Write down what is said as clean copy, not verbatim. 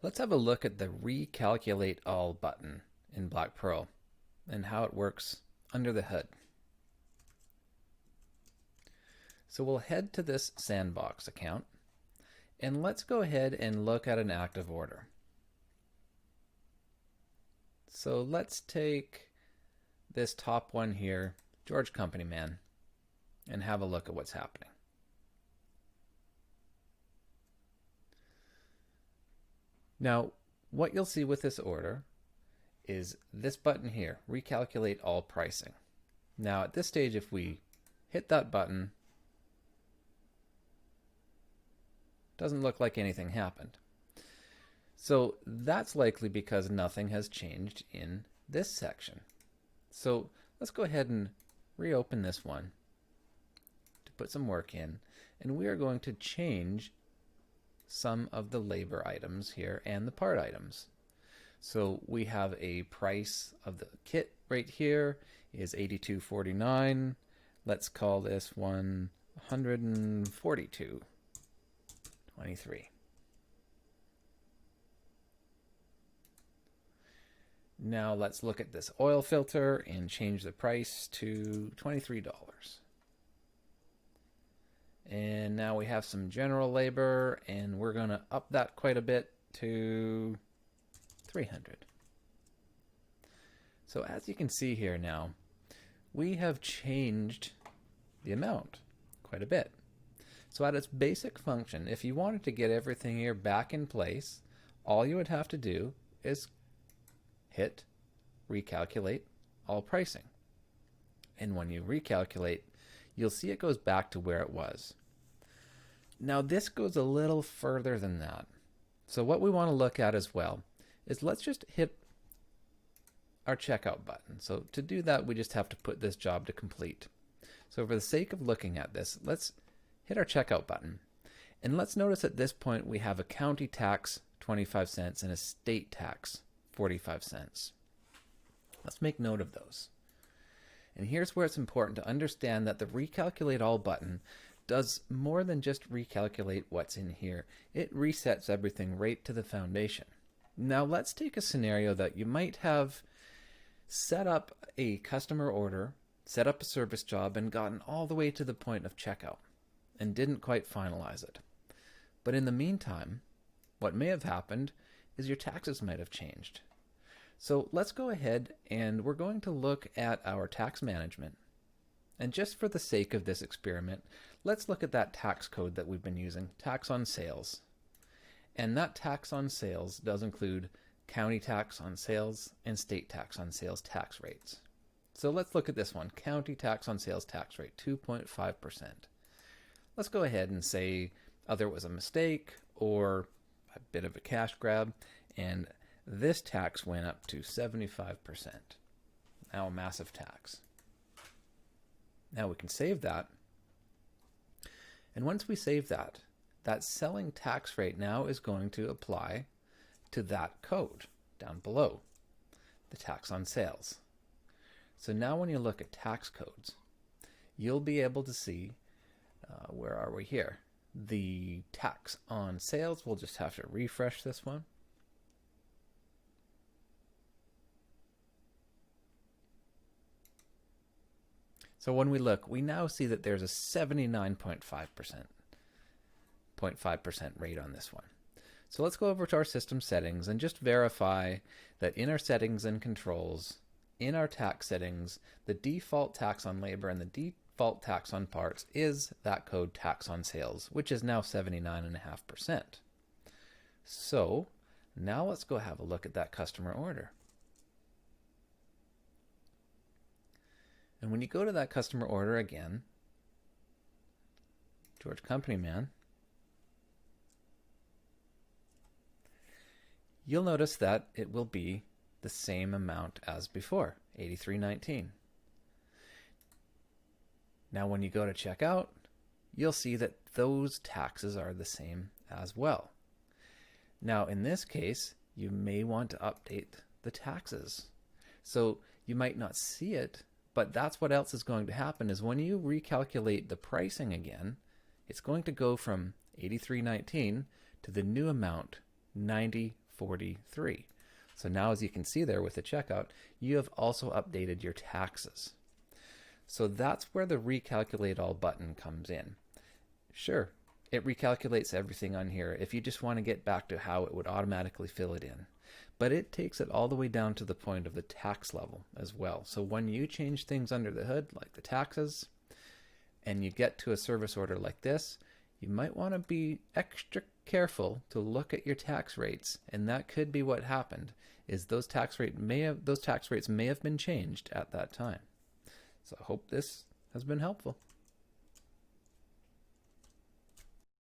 Let's have a look at the Recalculate All button in Black Pearl and how it works under the hood. So we'll head to this sandbox account and let's go ahead and look at an active order. So let's take this top one here, George Company Man, and have a look at what's happening. Now, what you'll see with this order is this button here, Recalculate All Pricing. Now, at this stage, if we hit that button, doesn't look like anything happened. So that's likely because nothing has changed in this section. So let's go ahead and reopen this one to put some work in, and we are going to change some of the labor items here and the part items. So we have a price of the kit right here is $82.49. Let's call this one $142.23. Now let's look at this oil filter and change the price to $23. And now we have some general labor, and we're going to up that quite a bit to $300. So as you can see here now, we have changed the amount quite a bit. So at its basic function, if you wanted to get everything here back in place, all you would have to do is hit Recalculate All Pricing. And when you recalculate, you'll see it goes back to where it was. Now this goes a little further than that. So what we want to look at as well is let's just hit our checkout button. So to do that, we just have to put this job to complete. So for the sake of looking at this, let's hit our checkout button. And let's notice at this point we have a county tax 25 cents and a state tax 45 cents. Let's make note of those. And here's where it's important to understand that the Recalculate All button does more than just recalculate what's in here. It resets everything right to the foundation. Now let's take a scenario that you might have set up a customer order, set up a service job, and gotten all the way to the point of checkout and didn't quite finalize it. But in the meantime, what may have happened is your taxes might have changed. So let's go ahead and we're going to look at our tax management. And just for the sake of this experiment, let's look at that tax code that we've been using, tax on sales. And that tax on sales does include county tax on sales and state tax on sales tax rates. So let's look at this one, county tax on sales tax rate, 2.5%. Let's go ahead and say either it was a mistake or a bit of a cash grab, and this tax went up to 75%. Now a massive tax. Now we can save that. And once we save that, that selling tax rate now is going to apply to that code down below, the tax on sales. So now when you look at tax codes, you'll be able to see, where are we here? The tax on sales, we'll just have to refresh this one. So when we look, we now see that there's a 79.5% rate on this one. So let's go over to our system settings and just verify that in our settings and controls, in our tax settings, the default tax on labor and the default tax on parts is that code tax on sales, which is now 79.5%. So now let's go have a look at that customer order. And when you go to that customer order again, George Company Man, you'll notice that it will be the same amount as before, $83.19. Now when you go to checkout, you'll see that those taxes are the same as well. Now in this case, you may want to update the taxes. So you might not see it, but that's what else is going to happen is when you recalculate the pricing again, it's going to go from $83.19 to the new amount, $94. $1,243. So now, as you can see there with the checkout, you have also updated your taxes. So that's where the Recalculate All button comes in. Sure, it recalculates everything on here if you just want to get back to how it would automatically fill it in. But it takes it all the way down to the point of the tax level as well. So when you change things under the hood, like the taxes, and you get to a service order like this, you might want to be extra careful to look at your tax rates, and that could be what happened, is those tax rates may have been changed at that time. So I hope this has been helpful.